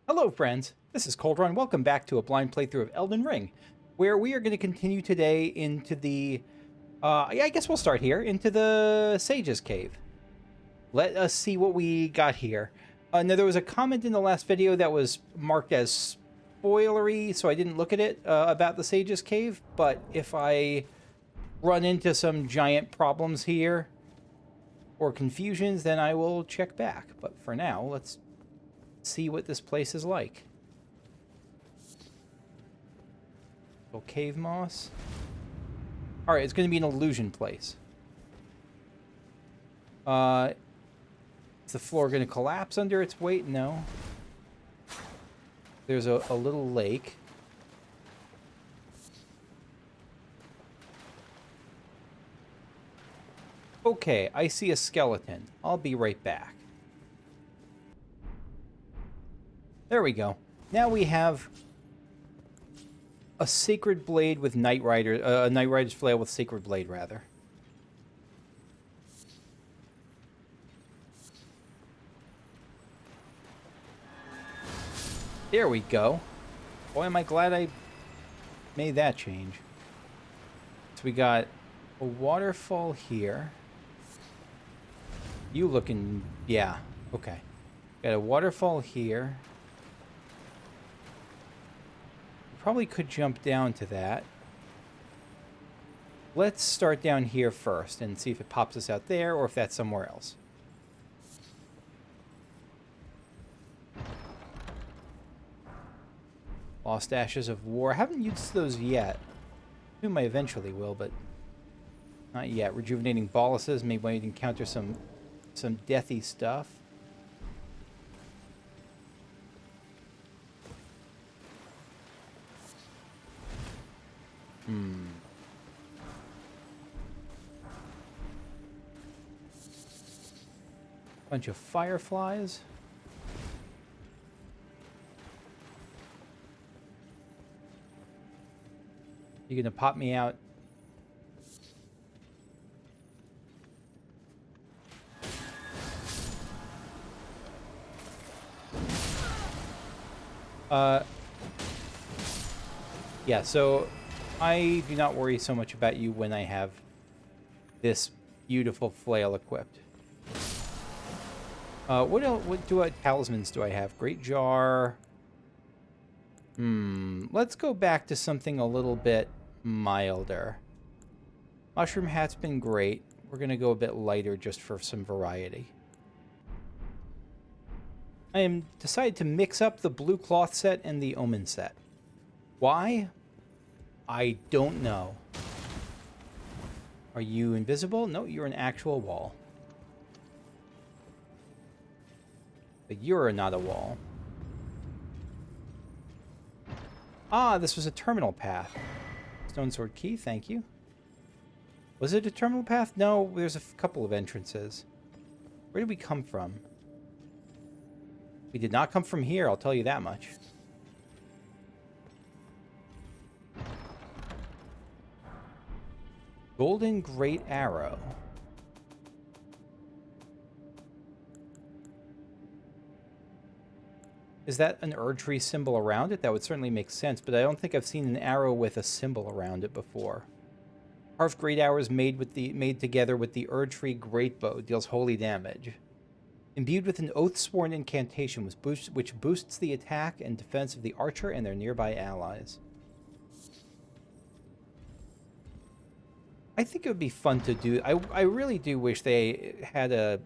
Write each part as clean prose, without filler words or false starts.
Hello friends, this is Cold Run. Welcome back to a blind playthrough of Elden Ring, where we are going to continue today into the, I guess we'll start here, into the Sage's Cave. Let us see what we got here. Now there was a comment in the last video that was marked as spoilery, so I didn't look at it, about the Sage's Cave, but if I run into some giant problems here, or confusions, then I will check back. But for now, let's see what this place is like. Little cave moss. Alright, it's going to be an illusion place. Is the floor going to collapse under its weight? No. There's a little lake. Okay, I see a skeleton. I'll be right back. There we go. Now we have a sacred blade with Knight Rider, a Knight Rider's flail with sacred blade, rather. There we go. Boy, am I glad I made that change. So we got a waterfall here. You looking... yeah, okay. Got a waterfall here. Probably could jump down to that. Let's start down here first and see if it pops us out there or if that's somewhere else. Lost Ashes of War. I haven't used those yet. I assume I eventually will, but not yet. Rejuvenating Boluses. Maybe I encounter some deathy stuff. Bunch of fireflies. You gonna pop me out? Yeah, so I do not worry so much about you when I have this beautiful flail equipped. What talismans do I have? Great Jar. Let's go back to something a little bit milder. Mushroom Hat's been great. We're gonna go a bit lighter just for some variety. I am decided to mix up the blue cloth set and the omen set. Why? I don't know. Are you invisible? No, you're an actual wall. But you're not a wall. Ah, this was a terminal path. Stone Sword Key, thank you. Was it a terminal path? No, there's a couple of entrances. Where did we come from? We did not come from here, I'll tell you that much. Golden Great Arrow. Is that an Erdtree symbol around it? That would certainly make sense, but I don't think I've seen an arrow with a symbol around it before. Carved Great Arrows made together with the Erdtree Great Bow deals holy damage. Imbued with an oath-sworn incantation which boosts the attack and defense of the archer and their nearby allies. I think it would be fun to do. I really do wish they had a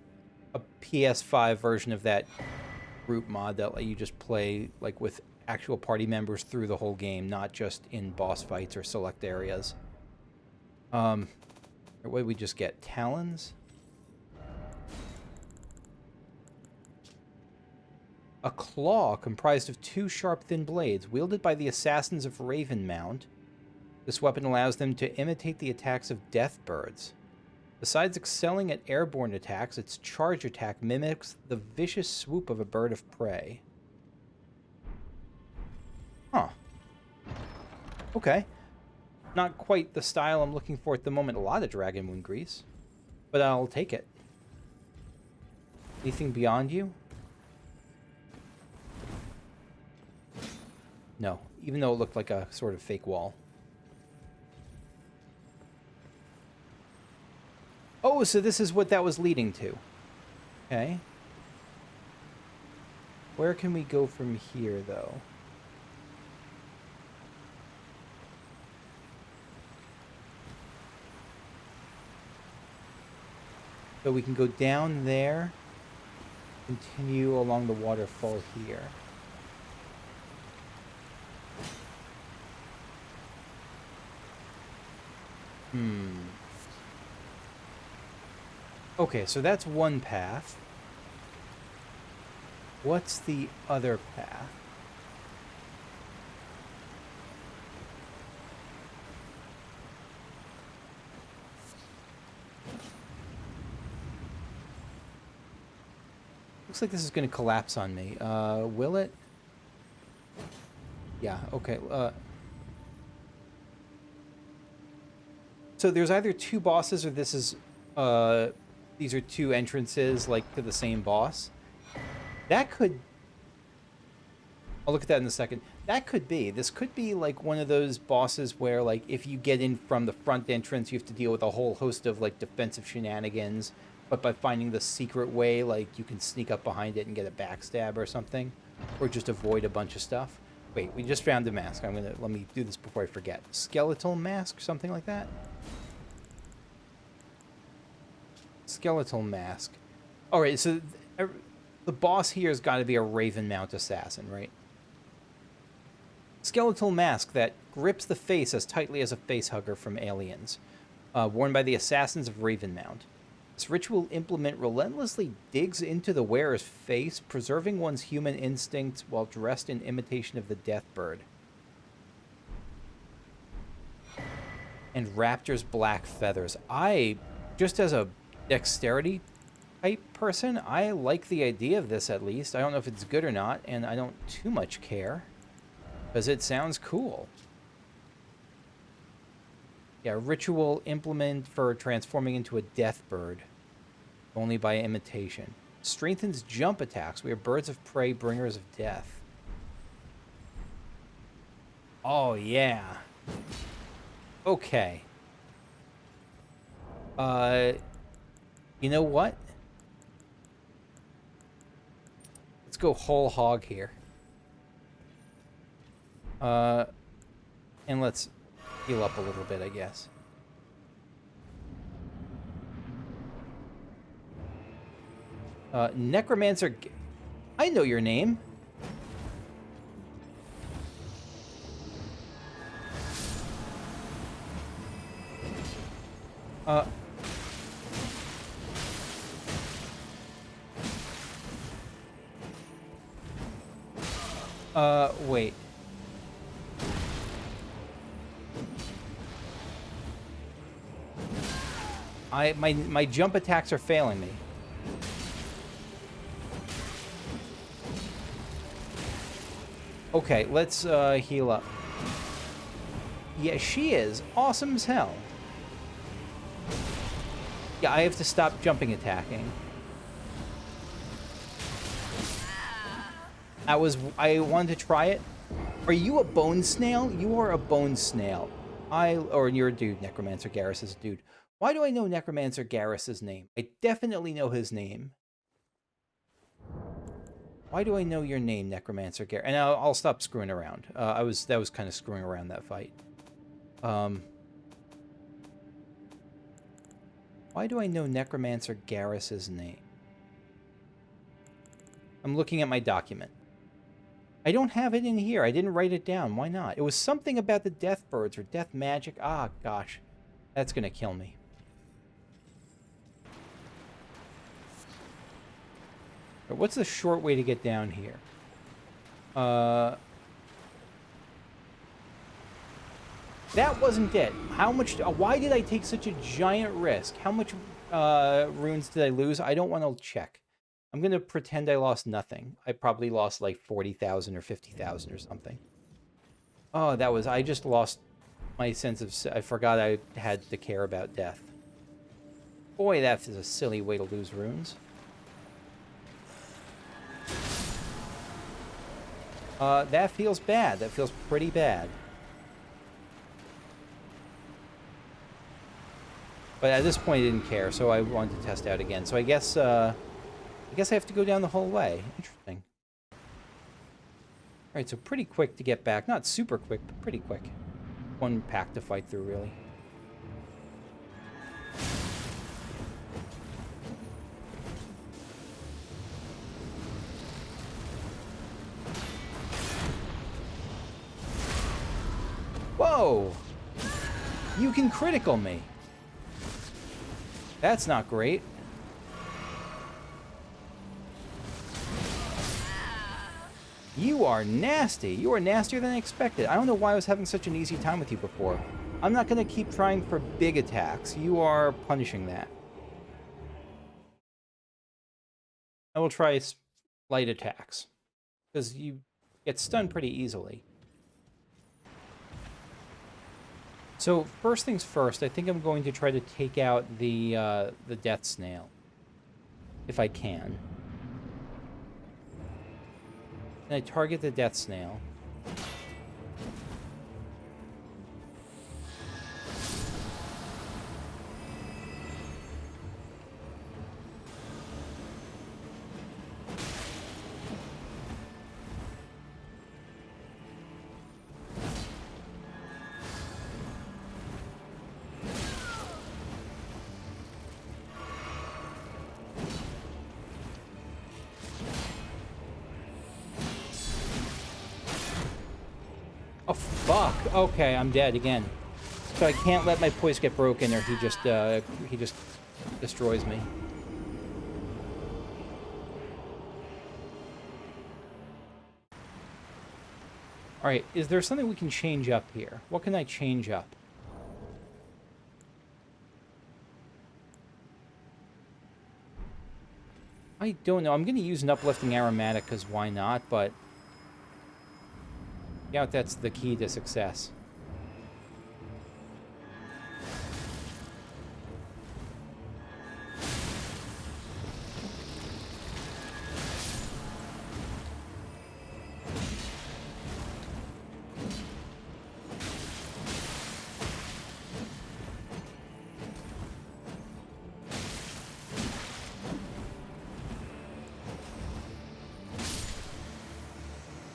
PS5 version of that group mod that let you just play like with actual party members through the whole game, not just in boss fights or select areas. What did we just get? Talons? A claw comprised of two sharp, thin blades, wielded by the assassins of Ravenmount. This weapon allows them to imitate the attacks of death birds. Besides excelling at airborne attacks, its charge attack mimics the vicious swoop of a bird of prey. Huh. Okay. Not quite the style I'm looking for at the moment. A lot of Dragon Moon Grease. But I'll take it. Anything beyond you? No, even though it looked like a sort of fake wall. Oh, so this is what that was leading to. Okay. Where can we go from here, though? So we can go down there, continue along the waterfall here. Okay, so that's one path. What's the other path? Looks like this is going to collapse on me. Will it? Yeah, okay. So there's either two bosses or this is... these are two entrances, like, to the same boss. That could... I'll look at that in a second. That could be. This could be, like, one of those bosses where, like, if you get in from the front entrance, you have to deal with a whole host of, like, defensive shenanigans. But by finding the secret way, like, you can sneak up behind it and get a backstab or something. Or just avoid a bunch of stuff. Wait, we just found a mask. Let me do this before I forget. Skeletal mask? Something like that? Skeletal mask. Alright, so the boss here has got to be a Raven Mount assassin, right? Skeletal mask that grips the face as tightly as a facehugger from Aliens. Worn by the assassins of Ravenmount. This ritual implement relentlessly digs into the wearer's face, preserving one's human instincts while dressed in imitation of the death bird. And Raptor's black feathers. Just as a dexterity type person, I like the idea of this at least. I don't know if it's good or not, and I don't too much care. Because it sounds cool. Yeah, ritual implement for transforming into a death bird. Only by imitation. Strengthens jump attacks. We are birds of prey, bringers of death. Oh, yeah. Okay. You know what? Let's go whole hog here. And let's heal up a little bit, I guess. Necromancer... I know your name. Wait. My jump attacks are failing me. Okay, let's heal up. Yeah, she is awesome as hell. Yeah, I have to stop jumping attacking. I wanted to try it. Are you a bone snail? You are a bone snail. Or you're a dude. Necromancer Garris is a dude. Why do I know Necromancer Garris's name? I definitely know his name. Why do I know your name, Necromancer Garris? And I'll stop screwing around. That was kind of screwing around, that fight. Why do I know Necromancer Garris's name? I'm looking at my document. I don't have it in here. I didn't write it down. Why not? It was something about the death birds or death magic. Ah, gosh. That's gonna kill me. What's the short way to get down here? That wasn't it. How much... why did I take such a giant risk? How much runes did I lose? I don't want to check. I'm going to pretend I lost nothing. I probably lost like 40,000 or 50,000 or something. Oh, that was... I just lost my sense of... I forgot I had to care about death. Boy, that is a silly way to lose runes. That feels bad. That feels pretty bad. But at this point, I didn't care, so I wanted to test out again. So I guess I have to go down the whole way. Interesting. All right, so pretty quick to get back. Not super quick, but pretty quick. One pack to fight through, really. Whoa! You can critical me. That's not great. You are nasty. You are nastier than I expected. I don't know why I was having such an easy time with you before. I'm not going to keep trying for big attacks. You are punishing that. I will try light attacks. Because you get stunned pretty easily. So, first things first, I think I'm going to try to take out the death snail. If I can. And I target the death snail. Oh, fuck. Okay, I'm dead again. So I can't let my poise get broken or he just destroys me. Alright, is there something we can change up here? What can I change up? I don't know. I'm going to use an uplifting aromatic because why not, but I doubt that's the key to success.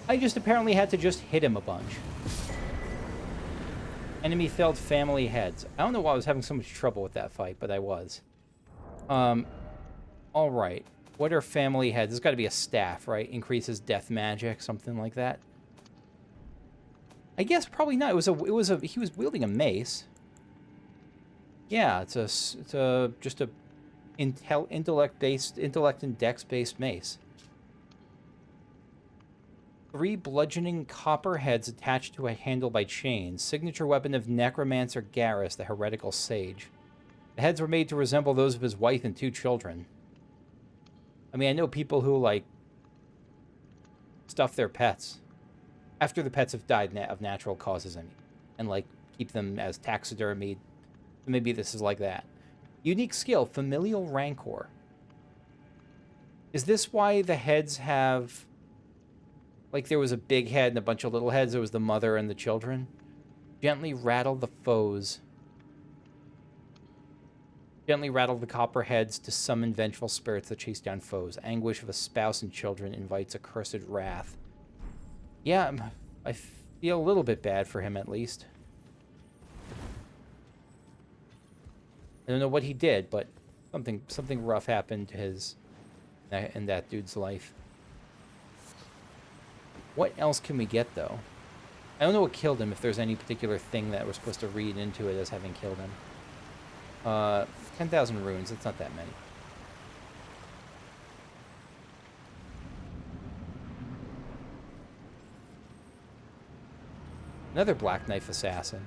I just apparently had to just hit him a bunch. Enemy failed family heads. I don't know why I was having so much trouble with that fight, but I was. Alright. What are family heads? There's got to be a staff, right? Increases death magic, something like that. I guess probably not. He was wielding a mace. Yeah, it's just a intellect and dex-based mace. 3 bludgeoning copper heads attached to a handle by chains. Signature weapon of Necromancer Garris, the heretical sage. The heads were made to resemble those of his wife and 2 children. I mean, I know people who, like, stuff their pets. After the pets have died of natural causes, I mean. And, like, keep them as taxidermied. Maybe this is like that. Unique skill, Familial Rancor. Is this why the heads have... Like there was a big head and a bunch of little heads. There was the mother and the children. Gently rattle the foes. Gently rattle the copper heads to summon vengeful spirits that chase down foes. Anguish of a spouse and children invites accursed wrath. Yeah, I feel a little bit bad for him at least. I don't know what he did, but something rough happened to in that dude's life. What else can we get, though? I don't know what killed him, if there's any particular thing that we're supposed to read into it as having killed him. 10,000 runes, that's not that many. Another Black Knife Assassin.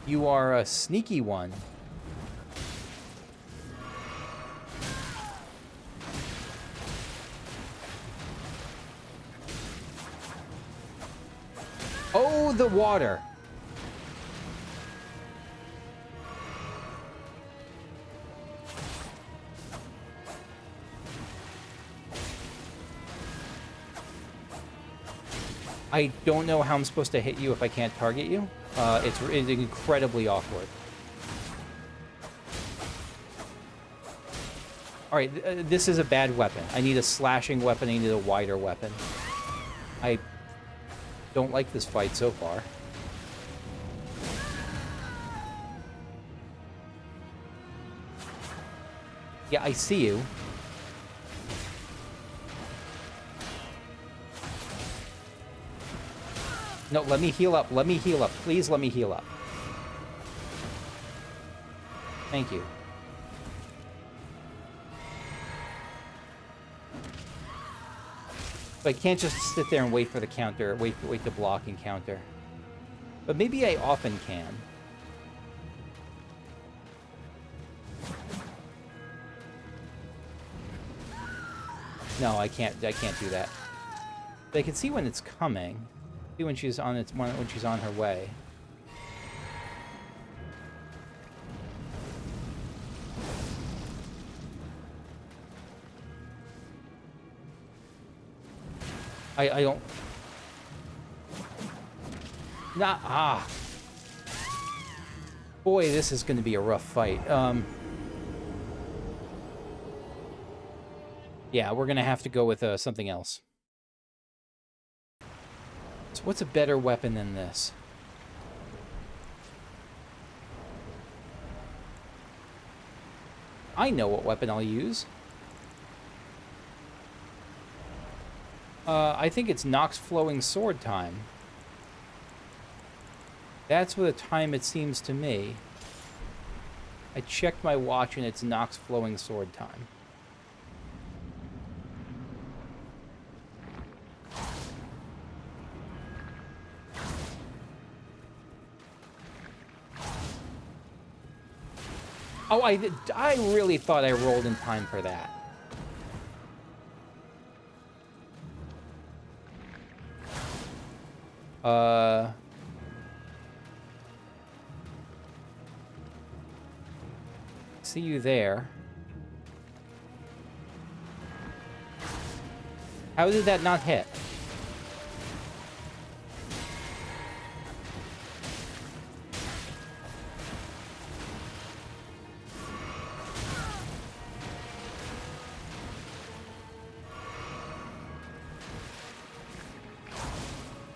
You are a sneaky one. Oh, the water. I don't know how I'm supposed to hit you if I can't target you. It's incredibly awkward. Alright, this is a bad weapon. I need a slashing weapon, I need a wider weapon. I don't like this fight so far. Yeah, I see you. No, let me heal up. Let me heal up. Please let me heal up. Thank you. But I can't just sit there and wait for the counter, wait to block and counter. But maybe I often can. No, I can't do that. But I can see when it's coming. See when she's on when she's on her way. I don't... Boy, this is going to be a rough fight. Yeah, we're going to have to go with something else. So what's a better weapon than this? I know what weapon I'll use. I think it's Nox Flowing Sword time. That's what the time it seems to me. I checked my watch and it's Nox Flowing Sword time. Oh, I really thought I rolled in time for that. See you there. How did that not hit?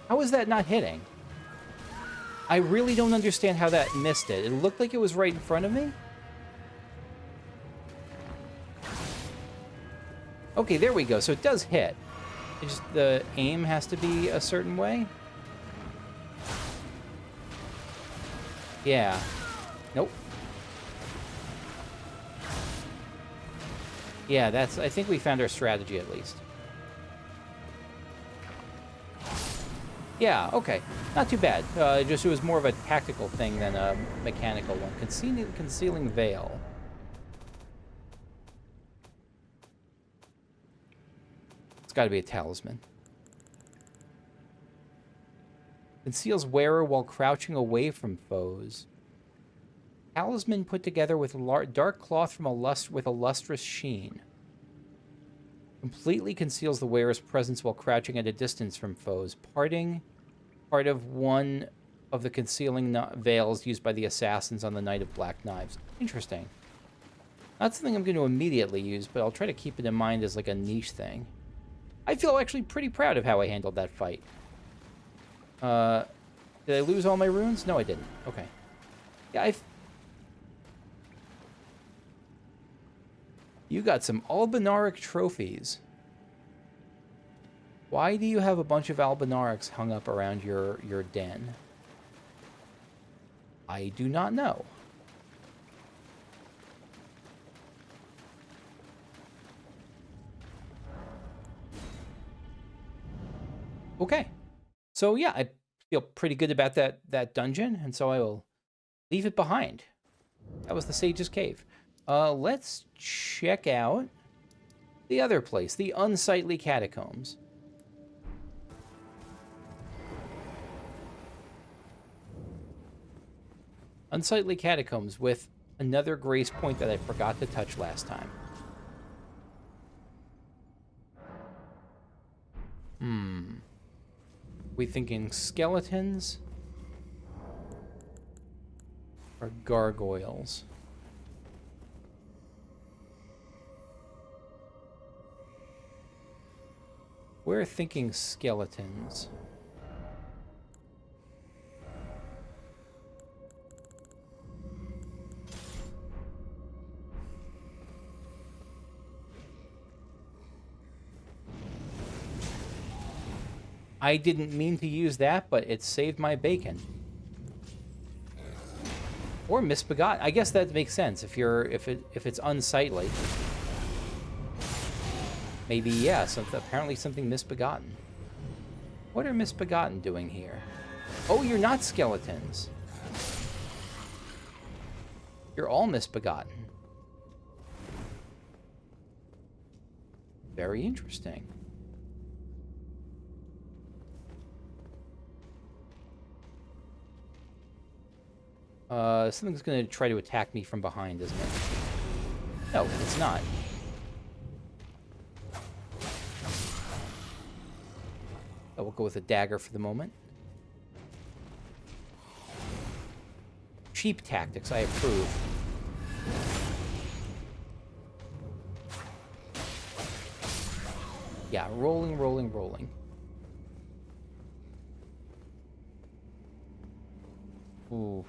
How is that not hitting? I really don't understand how that missed it. It looked like it was right in front of me. Okay, there we go. So it does hit. It's just the aim has to be a certain way. Yeah. Nope. Yeah, that's... I think we found our strategy at least. Yeah, okay. Not too bad. Just it was more of a tactical thing than a mechanical one. Concealing Veil. It's got to be a talisman. Conceals wearer while crouching away from foes. Talisman put together with dark cloth from with a lustrous sheen. Completely conceals the wearer's presence while crouching at a distance from foes. Part of one of the concealing veils used by the assassins on the Night of Black Knives. Interesting. Not something I'm going to immediately use, but I'll try to keep it in mind as like a niche thing. I feel actually pretty proud of how I handled that fight. Did I lose all my runes? No, I didn't. Okay. Yeah, You got some Albinaric trophies. Why do you have a bunch of Albinarics hung up around your den? I do not know. Okay. So yeah, I feel pretty good about that dungeon, and so I will leave it behind. That was the Sage's Cave. Let's check out the other place, the Unsightly Catacombs. Unsightly Catacombs with another grace point that I forgot to touch last time. We thinking skeletons or gargoyles? We're thinking skeletons. I didn't mean to use that, but it saved my bacon. Or misbegotten. I guess that makes sense if it's unsightly. Maybe, yeah, apparently something misbegotten. What are misbegotten doing here? Oh, you're not skeletons. You're all misbegotten. Very interesting. Something's gonna try to attack me from behind, isn't it? No, it's not. Oh, we'll go with a dagger for the moment. Cheap tactics, I approve. Yeah, rolling, rolling, rolling. Ooh.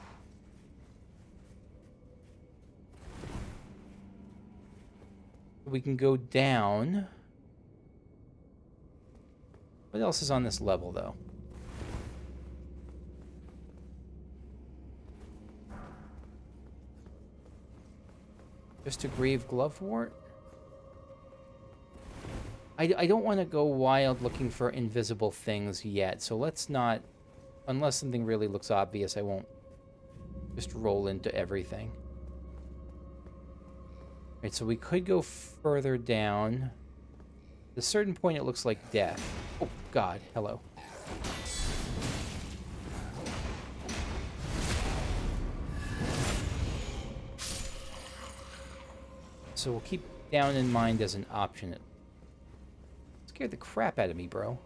We can go down. What else is on this level, though? Just a grave glovewort? I don't want to go wild looking for invisible things yet, so let's not... Unless something really looks obvious, I won't just roll into everything. Alright, so we could go further down. At a certain point, it looks like death. Oh, God. Hello. So we'll keep down in mind as an option. It scared the crap out of me, bro.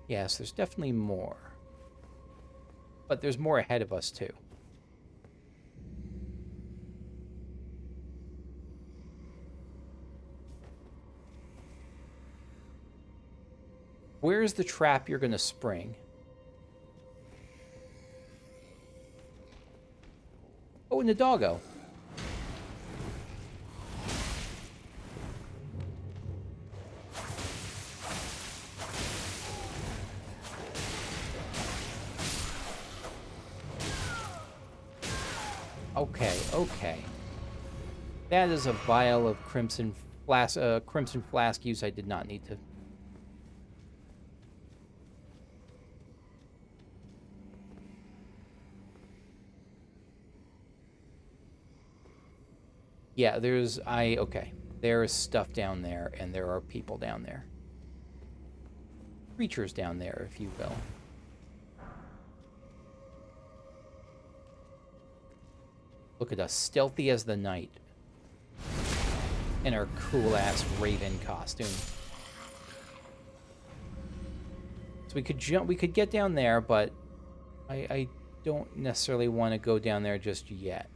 Yes, there's definitely more. But there's more ahead of us, too. Where's the trap you're going to spring? Oh, in the doggo. Okay, okay. That is a vial of crimson flask use I did not need to. Yeah, okay. There is stuff down there, and there are people down there. Creatures down there, if you will. Look at us, stealthy as the night. In our cool-ass raven costume. So we could get down there, but I don't necessarily want to go down there just yet.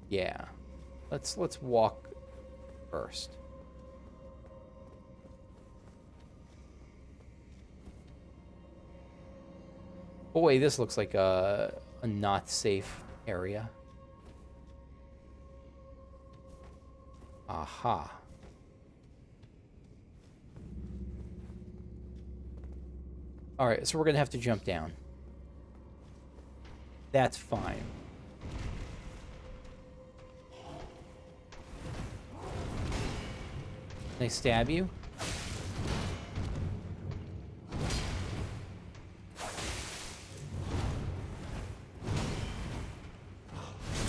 Yeah. Let's walk first. Boy, this looks like a not safe area. Aha. Alright, so we're gonna have to jump down. That's fine. Can I stab you?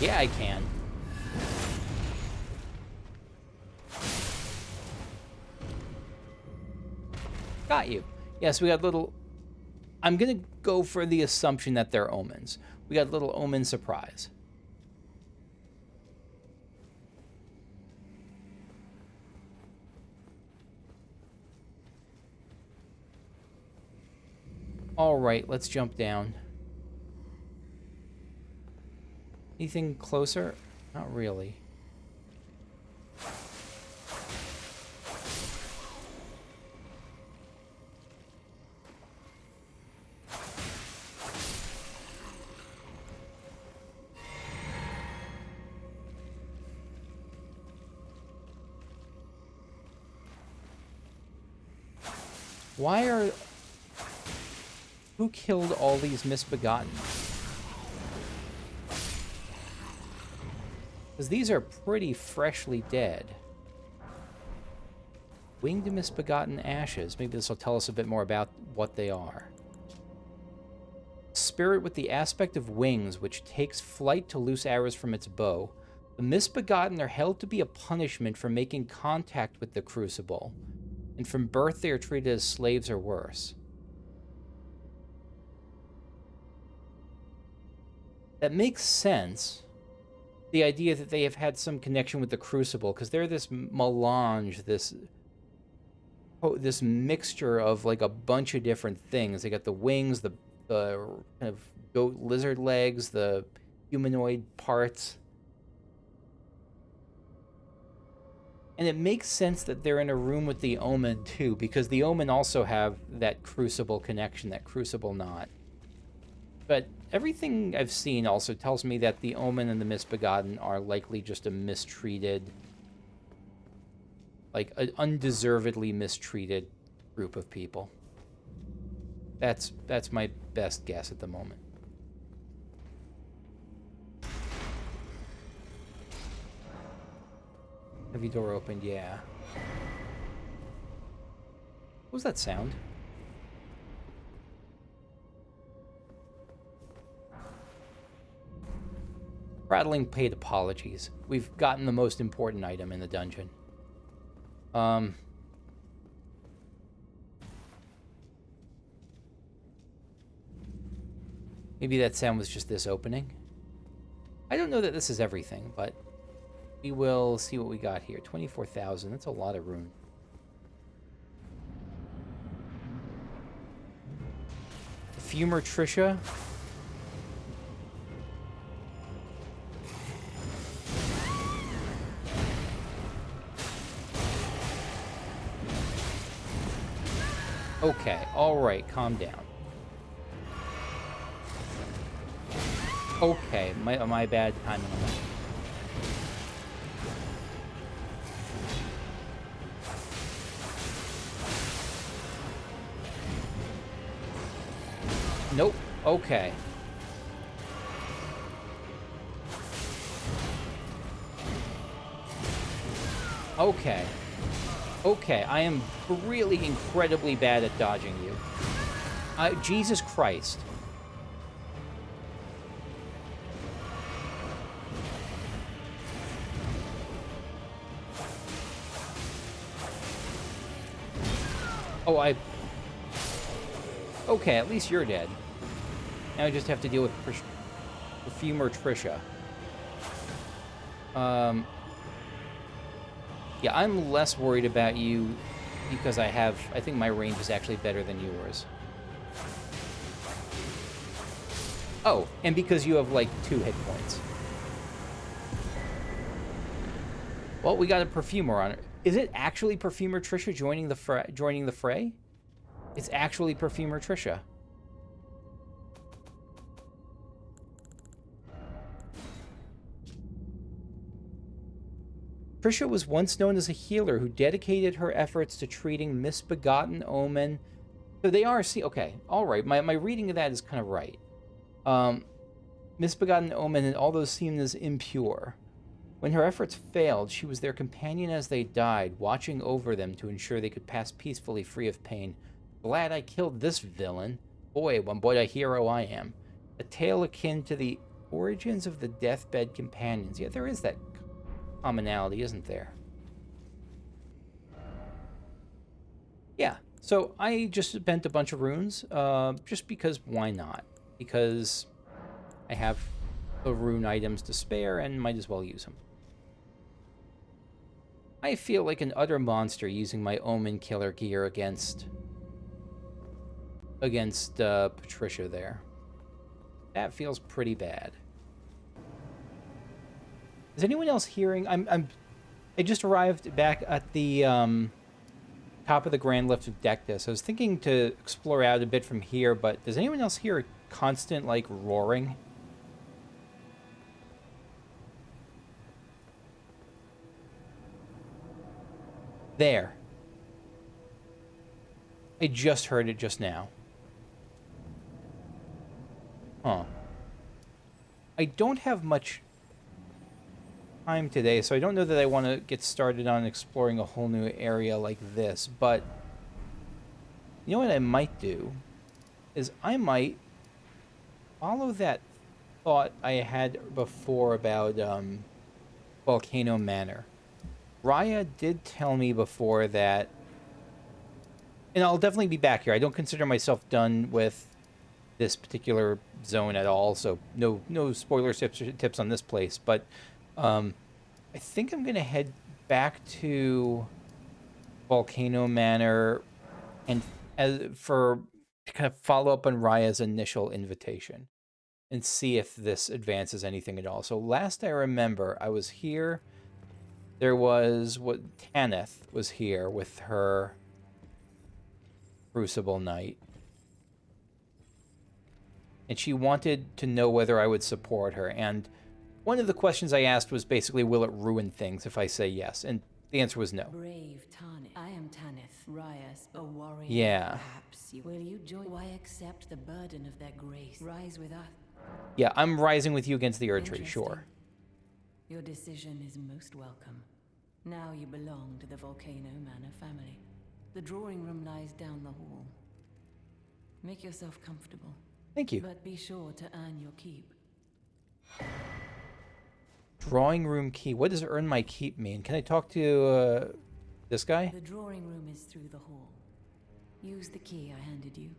Yeah, I can. Got you. Yes, we got little... I'm going to go for the assumption that they're omens. We got a little omen surprise. All right, let's jump down. Anything closer? Not really. Why are... Who killed all these misbegotten? Because these are pretty freshly dead. Winged misbegotten ashes. Maybe this will tell us a bit more about what they are. Spirit with the aspect of wings, which takes flight to loose arrows from its bow. The misbegotten are held to be a punishment for making contact with the crucible, and from birth they are treated as slaves or worse. That makes sense. The idea that they have had some connection with the crucible, because they're this melange, this mixture of like a bunch of different things. They got the wings, the kind of goat lizard legs, the humanoid parts. And it makes sense that they're in a room with the Omen too, because the Omen also have that crucible connection, that crucible knot. But everything I've seen also tells me that the Omen and the Misbegotten are likely just a mistreated, like an undeservedly mistreated group of people. That's my best guess at the moment. Heavy door opened, yeah. What was that sound? Prattling paid apologies. We've gotten the most important item in the dungeon. Maybe that sound was just this opening. I don't know that this is everything, but we will see what we got here. 24,000. That's a lot of rune. Perfumer Tricia. Okay, alright, calm down. Okay, my bad timing on that. Nope, okay. Okay. Okay, I am really incredibly bad at dodging you. Jesus Christ. Oh, okay, at least you're dead. Now I just have to deal with Perfumer Tricia. Yeah, I'm less worried about you because I think my range is actually better than yours. Oh, and because you have, like, 2 hit points. Well, we got a Perfumer on it. Is it actually Perfumer Tricia joining the fray? It's actually Perfumer Tricia. Tricia was once known as a healer who dedicated her efforts to treating misbegotten omen. So they are, okay, all right. My reading of that is kind of right. Misbegotten omen and all those seen as impure. When her efforts failed, she was their companion as they died, watching over them to ensure they could pass peacefully free of pain. Glad I killed this villain. Boy, what a hero I am. A tale akin to the origins of the deathbed companions. Yeah, there is that commonality, isn't there? Yeah, So I just spent a bunch of runes, just because why not? Because I have the rune items to spare and might as well use them. I feel like an utter monster using my Omen Killer gear against Patricia there. That feels pretty bad. Is anyone else hearing? I just arrived back at the top of the Grand Lift of Dectus. I was thinking to explore out a bit from here, but does anyone else hear a constant, like, roaring? There. I just heard it just now. Huh. I don't have much time today, so I don't know that I want to get started on exploring a whole new area like this, but you know what I might do is I might follow that thought I had before about Volcano Manor. Raya did tell me before that, and I'll definitely be back here. I don't consider myself done with this particular zone at all, so no spoiler tips on this place, but I think I'm gonna head back to Volcano Manor and to kind of follow up on Raya's initial invitation and see if this advances anything at all. So last I remember, I was here. There was Tanith was here with her Crucible Knight. And she wanted to know whether I would support her. And one of the questions I asked was basically, will it ruin things if I say yes? And the answer was no. Brave Tanith. I am Tanith. Rias, a warrior. Yeah. Perhaps you will you join? Why accept the burden of their grace? Rise with us. Yeah, I'm rising with you against the Erdtree, sure. Your decision is most welcome. Now you belong to the Volcano Manor family. The drawing room lies down the hall. Make yourself comfortable. Thank you. But be sure to earn your keep. Drawing room key. What does earn my keep mean? Can I talk to this guy? The drawing room is through the hall. Use the key I handed you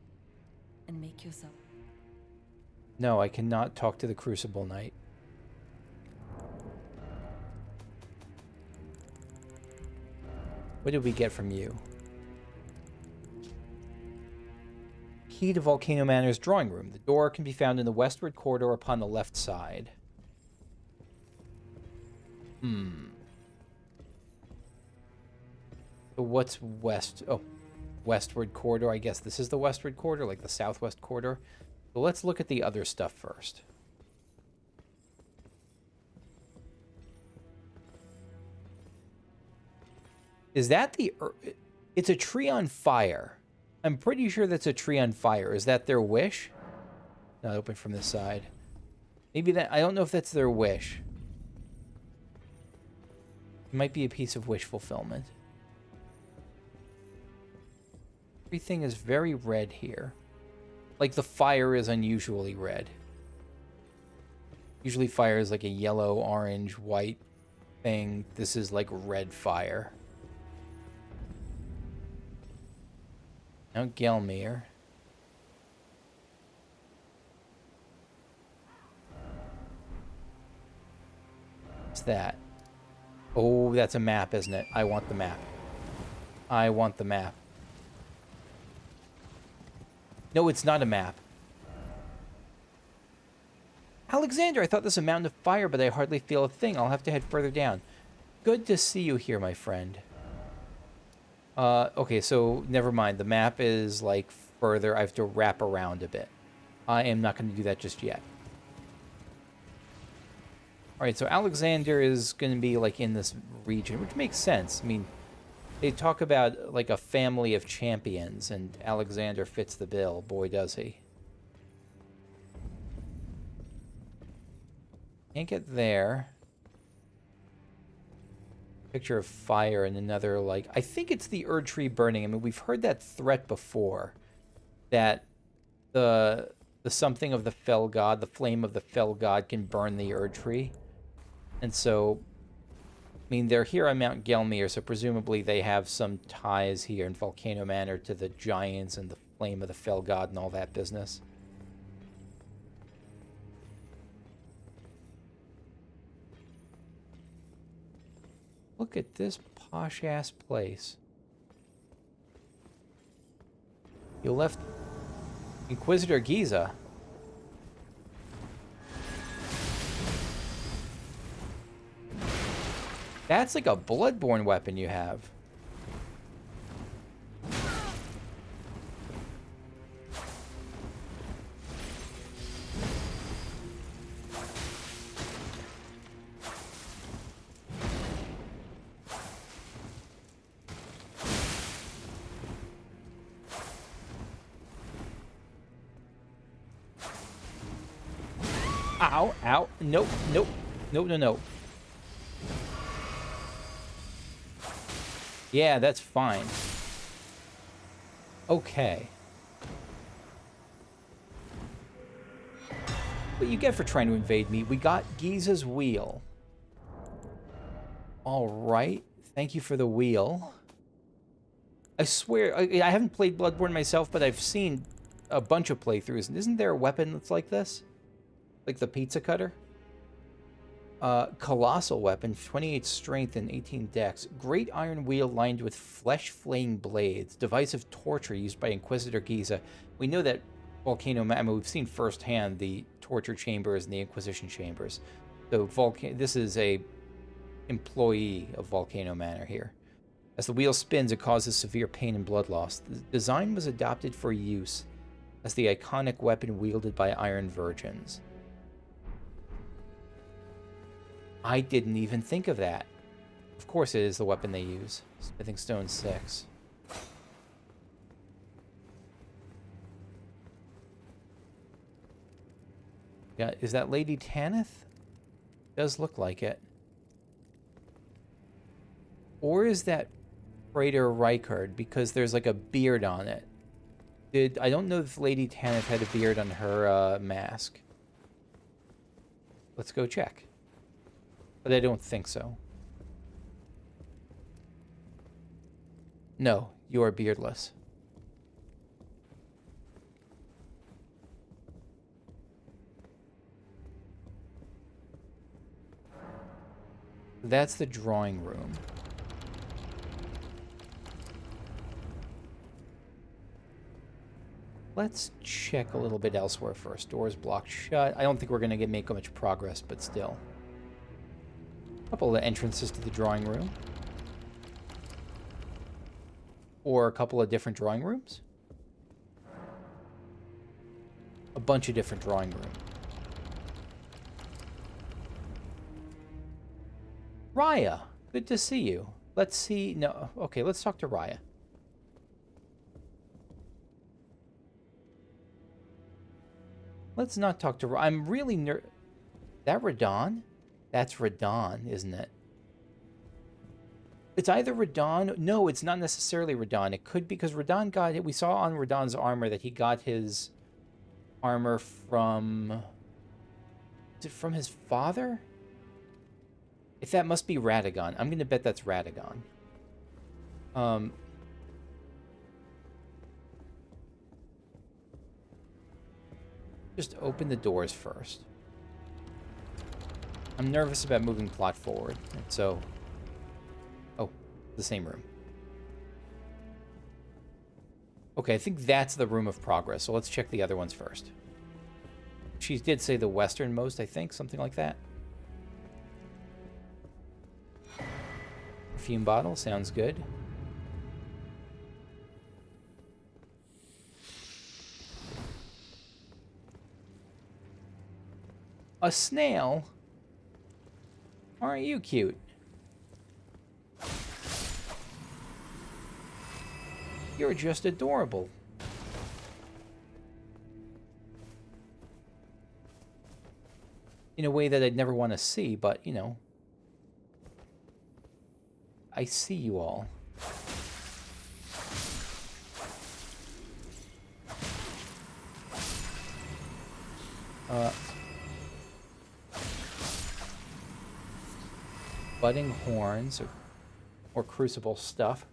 and make yourself... No, I cannot talk to the Crucible Knight. What did we get from you? Key to Volcano Manor's drawing room. The door can be found in the westward corridor upon the left side. So what's west? Oh, westward corridor. I guess this is the westward corridor, like the southwest corridor. So let's look at the other stuff first. Is that the... It's a tree on fire. I'm pretty sure that's a tree on fire. Is that their wish? Not open from this side. Maybe that... I don't know if that's their wish. It might be a piece of wish fulfillment. Everything is very red here. Like the fire is unusually red. Usually fire is like a yellow, orange, white thing. This is like red fire. Now Gelmir. What's that? Oh, that's a map, isn't it? I want the map. I want the map. No, it's not a map. Alexander, I thought this was a mountain of fire, but I hardly feel a thing. I'll have to head further down. Good to see you here, my friend. Okay, so never mind. The map is, like, further. I have to wrap around a bit. I am not going to do that just yet. Alright, so Alexander is going to be, like, in this region, which makes sense. I mean, they talk about, like, a family of champions, and Alexander fits the bill. Boy, does he. Can't get there. Picture of fire and another, like... I think it's the Erdtree burning. I mean, we've heard that threat before. That the something of the fell god, the flame of the fell god can burn the Erdtree. And so... mean, they're here on Mount Gelmir, so presumably they have some ties here in Volcano Manor to the giants and the flame of the Fell God and all that business. Look at this posh-ass place. You left Inquisitor Giza. That's like a Bloodborne weapon you have. Ow, ow. Nope, nope. Nope, no, no. Yeah, that's fine. Okay. What you get for trying to invade me? We got Giza's wheel. Alright. Thank you for the wheel. I swear, I haven't played Bloodborne myself, but I've seen a bunch of playthroughs. And isn't there a weapon that's like this? Like the pizza cutter? Colossal weapon, 28 strength and 18 dex. Great iron wheel lined with flesh-flaying blades. Device of torture used by Inquisitor Giza. We know that Volcano Manor, I mean, we've seen firsthand the torture chambers and the Inquisition chambers. So this is a employee of Volcano Manor here. As the wheel spins, it causes severe pain and blood loss. The design was adopted for use as the iconic weapon wielded by Iron Virgins. I didn't even think of that. Of course it is the weapon they use. Smithing Stone 6. Yeah, is that Lady Tanith? Does look like it. Or is that Praetor Rykard? Because there's like a beard on it. I don't know if Lady Tanith had a beard on her mask. Let's go check. But I don't think so. No, you are beardless. That's the drawing room. Let's check a little bit elsewhere first. Doors blocked shut. I don't think we're going to make much progress, but still. Couple of entrances to the drawing room. Or a couple of different drawing rooms. A bunch of different drawing rooms. Raya, good to see you. Let's see. No, okay, let's talk to Raya. Let's not talk to Raya. I'm really that Radon? That's Radon, isn't it? It's either Radon. No, it's not necessarily Radon. It could be because Radon got it. We saw on Radon's armor that he got his armor from. Is it from his father? If that must be Radagon. I'm going to bet that's Radagon. Just open the doors first. I'm nervous about moving plot forward, so... Oh, the same room. Okay, I think that's the room of progress, so let's check the other ones first. She did say the westernmost, I think, something like that. Perfume bottle, sounds good. A snail? Aren't you cute? You're just adorable. In a way that I'd never want to see, but, you know. I see you all. Budding horns or crucible stuff.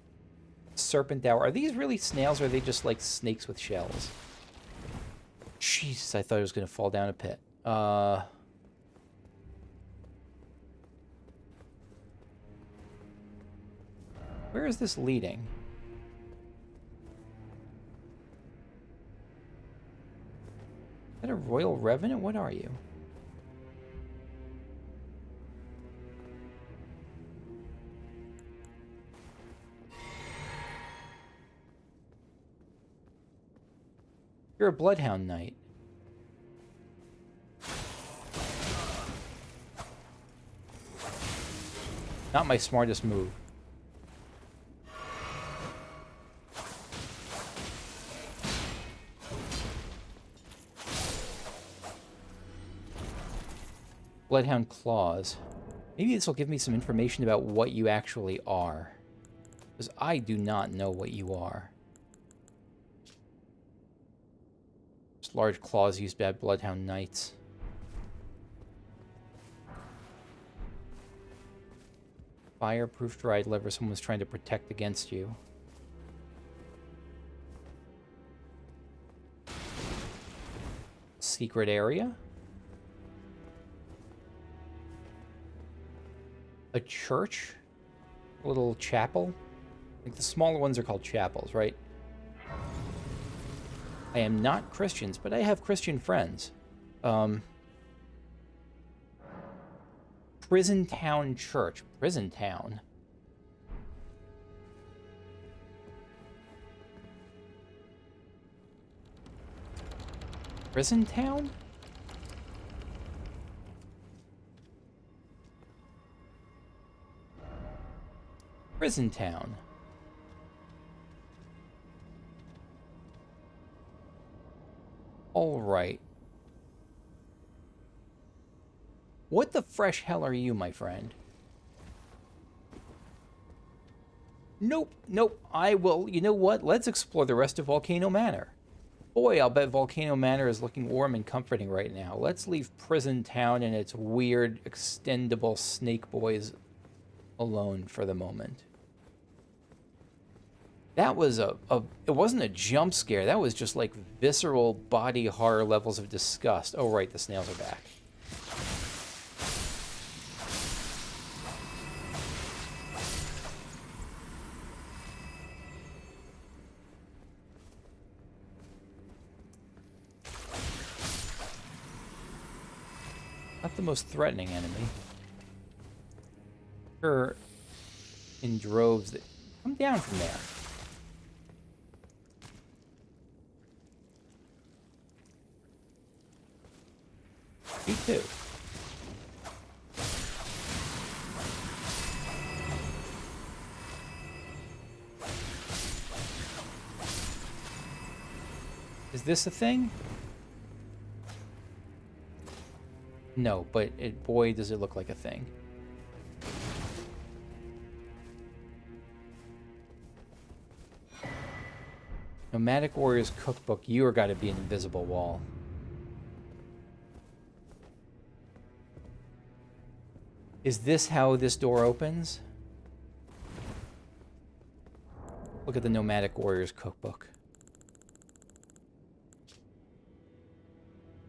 Serpent hour. Are these really snails or are they just like snakes with shells? Jesus, I thought it was going to fall down a pit. Where is this leading? Is that a royal revenant? What are you? You're a bloodhound knight. Not my smartest move. Bloodhound claws. Maybe this will give me some information about what you actually are. Because I do not know what you are. Just large claws used by bloodhound knights. Fireproof dried liver. Someone was trying to protect against you. Secret area? A church? A little chapel? I think the smaller ones are called chapels, right? I am not Christians, but I have Christian friends. Prison Town Church. Prison Town. Prison Town? Prison Town. All right. What the fresh hell are you, my friend? Nope, nope. I will. You know what? Let's explore the rest of Volcano Manor. Boy, I'll bet Volcano Manor is looking warm and comforting right now. Let's leave Prison Town and its weird, extendable snake boys alone for the moment. That was it wasn't a jump scare. That was just like visceral body horror levels of disgust. Oh, right, the snails are back. Not the most threatening enemy. Sure, in droves that come down from there. Me too. Is this a thing? No, but boy, does it look like a thing. Nomadic Warriors Cookbook. You are got to be an invisible wall. Is this how this door opens? Look at the Nomadic Warriors Cookbook.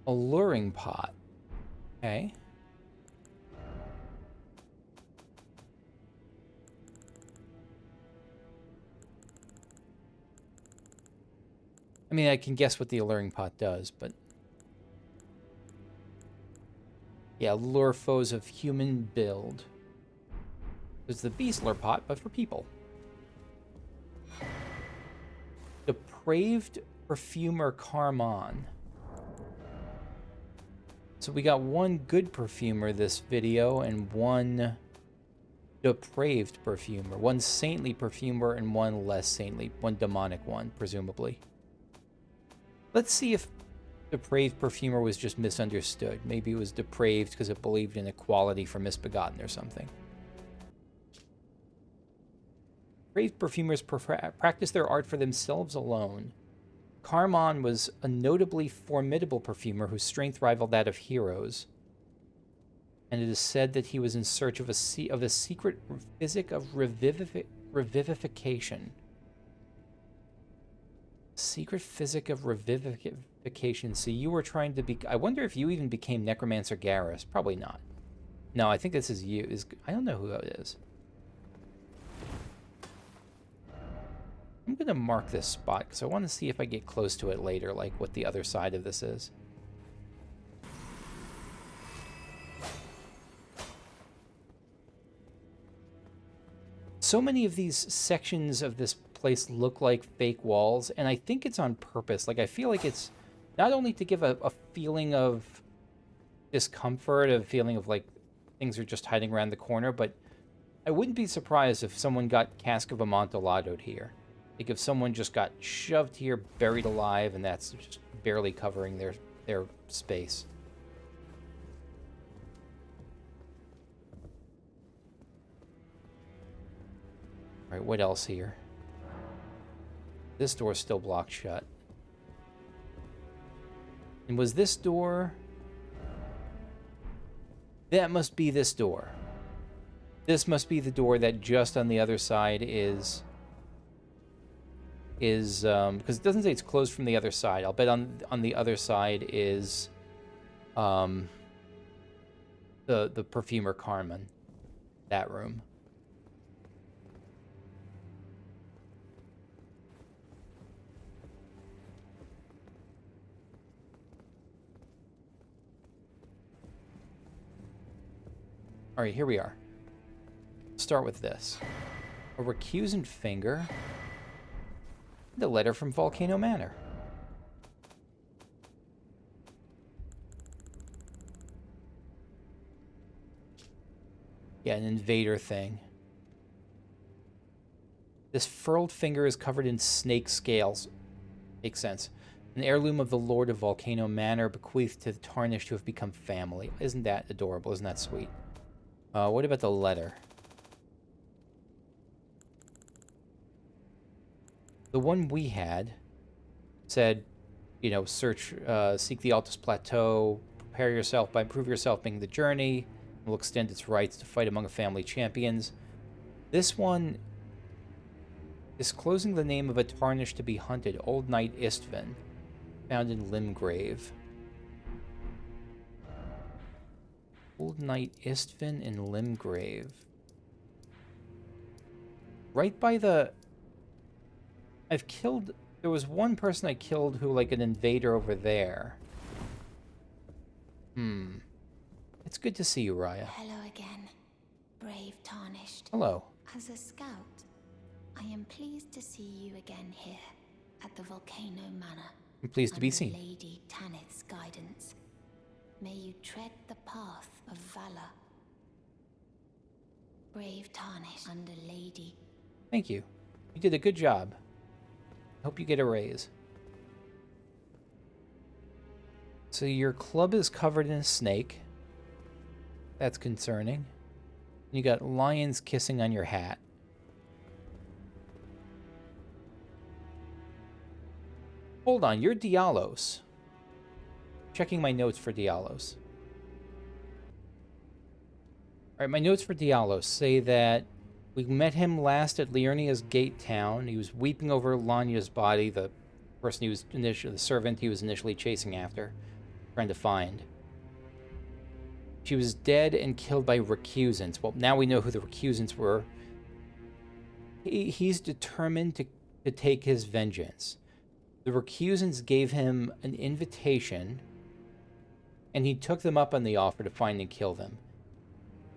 Alluring pot. Okay. I mean, I can guess what the alluring pot does, but... yeah, lure foes of human build. It's the beast lure pot, but for people. Depraved Perfumer Carmon. So we got one good perfumer this video and one depraved perfumer. One saintly perfumer and one less saintly. One demonic one, presumably. Let's see if depraved perfumer was just misunderstood. Maybe it was depraved because it believed in equality for misbegotten or something. Depraved perfumers practice their art for themselves alone. Carmon was a notably formidable perfumer whose strength rivaled that of heroes. And it is said that he was in search of a secret physic of revivification. Secret physic of revivification. So you were trying to be... I wonder if you even became Necromancer Garris. Probably not. No, I think this is you. I don't know who that is. I'm going to mark this spot because I want to see if I get close to it later, like what the other side of this is. So many of these sections of this place look like fake walls, and I think it's on purpose. Like, I feel like it's not only to give a feeling of discomfort, a feeling of like things are just hiding around the corner, but I wouldn't be surprised if someone got Cask of Amontillado here. Like if someone just got shoved here, buried alive, and that's just barely covering their space. All right, what else here? This door's still blocked shut. And was this door... That must be this door. This must be the door that just on the other side is because it doesn't say it's closed from the other side. I'll bet on the other side is the Perfumer Carmen, that room. All right, here we are. Start with this. A recusant finger. The letter from Volcano Manor. Yeah, an invader thing. This furled finger is covered in snake scales. Makes sense. An heirloom of the Lord of Volcano Manor, bequeathed to the Tarnished who have become family. Isn't that adorable? Isn't that sweet? What about the letter? The one we had said, you know, seek the Altus Plateau, prepare yourself, improve yourself, making the journey, will extend its rights to fight among family champions. This one is closing the name of a Tarnished to be hunted, Old Knight Istvan, found in Limgrave. Old Knight Istvan in Limgrave. Right by the... There was one person I killed who, like, an invader over there. It's good to see you, Raya. Hello again, brave Tarnished. Hello. As a scout, I am pleased to see you again here at the Volcano Manor. I'm pleased to be under seen. Lady Tanith's guidance. May you tread the path of valor. Brave Tarnished under Lady. Thank you. You did a good job. Hope you get a raise. So your club is covered in a snake. That's concerning. You got lions kissing on your hat. Hold on, you're Diallos. Checking my notes for Diallos. Alright, my notes for Diallos say that we met him last at Liurnia's gate town. He was weeping over Lanya's body, the person he was initially, the servant he was initially chasing after, trying to find. She was dead and killed by recusants. Well, now we know who the recusants were. He's determined to take his vengeance. The recusants gave him an invitation, and he took them up on the offer to find and kill them.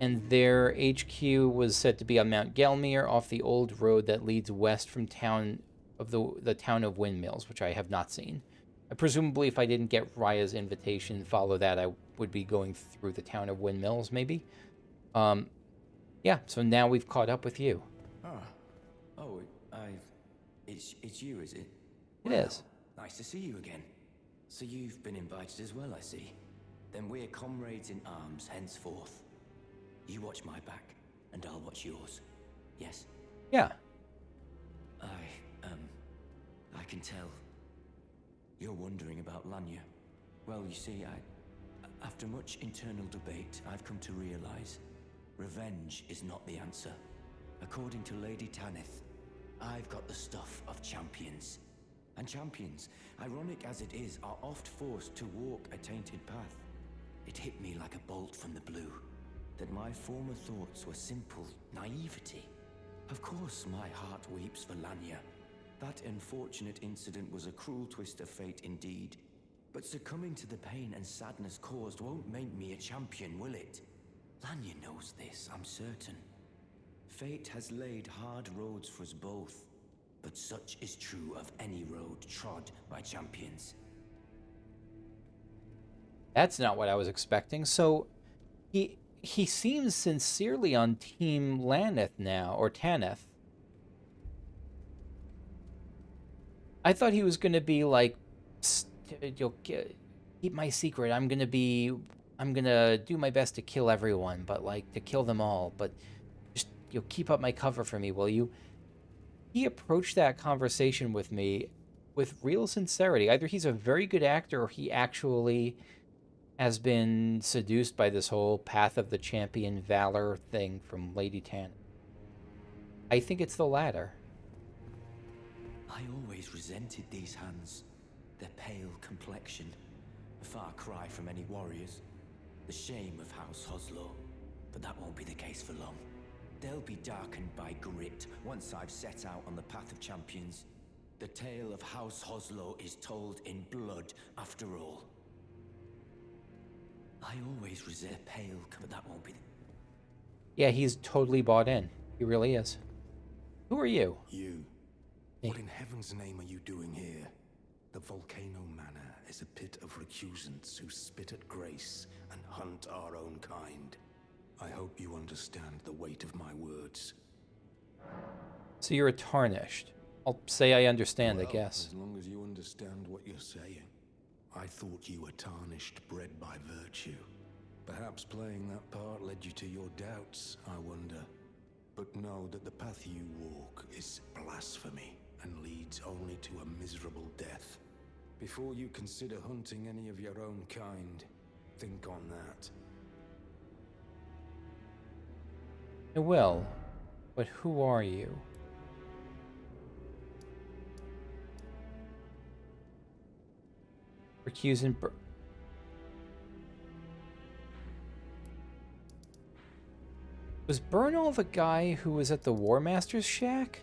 And their HQ was said to be on Mount Gelmir, off the old road that leads west from the town of Windmills, which I have not seen. Presumably, if I didn't get Raya's invitation and follow that, I would be going through the town of Windmills, maybe. Yeah, so now we've caught up with you. It's you, is it? It is. Nice to see you again. So you've been invited as well, I see. Then we're comrades in arms henceforth. You watch my back, and I'll watch yours. Yes? Yeah. I can tell. You're wondering about Lanya. Well, you see, After much internal debate, I've come to realize revenge is not the answer. According to Lady Tanith, I've got the stuff of champions. And champions, ironic as it is, are oft forced to walk a tainted path. It hit me like a bolt from the blue, that my former thoughts were simple naivety. Of course my heart weeps for Lanya. That unfortunate incident was a cruel twist of fate indeed. But succumbing to the pain and sadness caused won't make me a champion, will it? Lanya knows this, I'm certain. Fate has laid hard roads for us both, but such is true of any road trod by champions. That's not what I was expecting. So he seems sincerely on Team Laneth now, or Tanith. I thought he was going to be like, you'll keep my secret. I'm going to do my best to kill everyone, but like to kill them all. But just, you'll keep up my cover for me, will you? He approached that conversation with me with real sincerity. Either he's a very good actor or he actually has been seduced by this whole Path of the Champion Valor thing from Lady Tan. I think it's the latter. I always resented these hands. Their pale complexion, a far cry from any warriors. The shame of House Hoslow, but that won't be the case for long. They'll be darkened by grit once I've set out on the path of champions. The tale of House Hoslow is told in blood, after all. I always resent pale, but that won't be. Yeah, he's totally bought in. He really is. Who are you? You. What in heaven's name are you doing here? The Volcano Manor is a pit of recusants who spit at grace and hunt our own kind. I hope you understand the weight of my words. So you're a tarnished. I'll say I understand, Well, I guess. as long as you understand what you're saying. I thought you were tarnished, bred by virtue. Perhaps playing that part led you to your doubts, I wonder. But know that the path you walk is blasphemy and leads only to a miserable death. Before you consider hunting any of your own kind, think on that. I will. But who are you? Recusant Was Bernal the guy who was at the War Master's shack?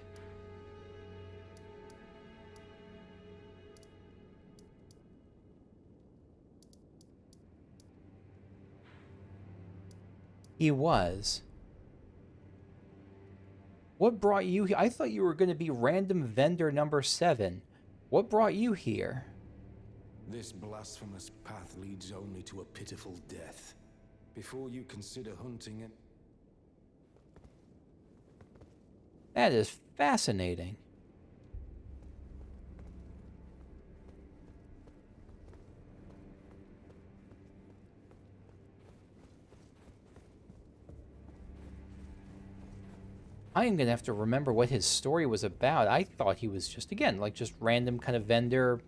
He was. What brought you here? I thought you were going to be random vendor number 7. What brought you here? This blasphemous path leads only to a pitiful death. Before you consider hunting it... That is fascinating. I am going to have to remember what his story was about. I thought he was just, again, like just random kind of vendor.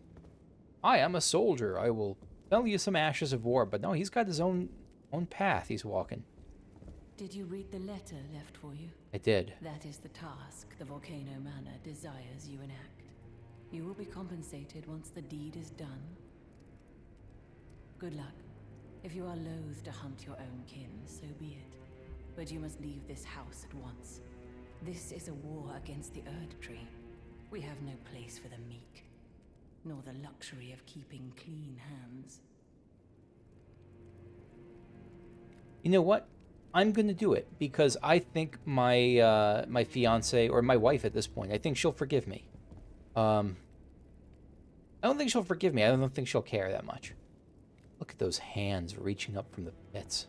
I am a soldier. I will sell you some ashes of war. But no, he's got his own path he's walking. Did you read the letter left for you? I did. That is the task the Volcano Manor desires you enact. You will be compensated once the deed is done. Good luck. If you are loath to hunt your own kin, so be it. But you must leave this house at once. This is a war against the Erd Tree. We have no place for the meek, nor the luxury of keeping clean hands. You know what? I'm going to do it because I think my my fiance, or my wife at this point, I think she'll forgive me. I don't think she'll forgive me. I don't think she'll care that much. Look at those hands reaching up from the pits.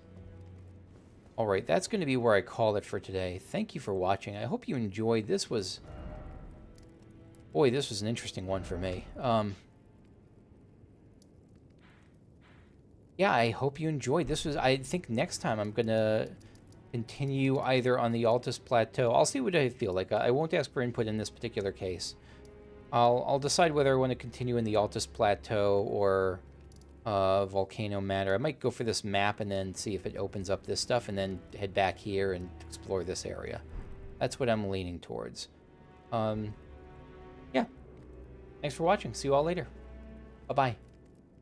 All right, that's going to be where I call it for today. Thank you for watching. I hope you enjoyed. This was... Boy, this was an interesting one for me. Yeah, I hope you enjoyed. This was... I think next time I'm going to continue either on the Altus Plateau. I'll see what I feel like. I won't ask for input in this particular case. I'll decide whether I want to continue in the Altus Plateau or Volcano Manor. I might go for this map and then see if it opens up this stuff and then head back here and explore this area. That's what I'm leaning towards. Yeah. Thanks for watching. See you all later. Bye-bye.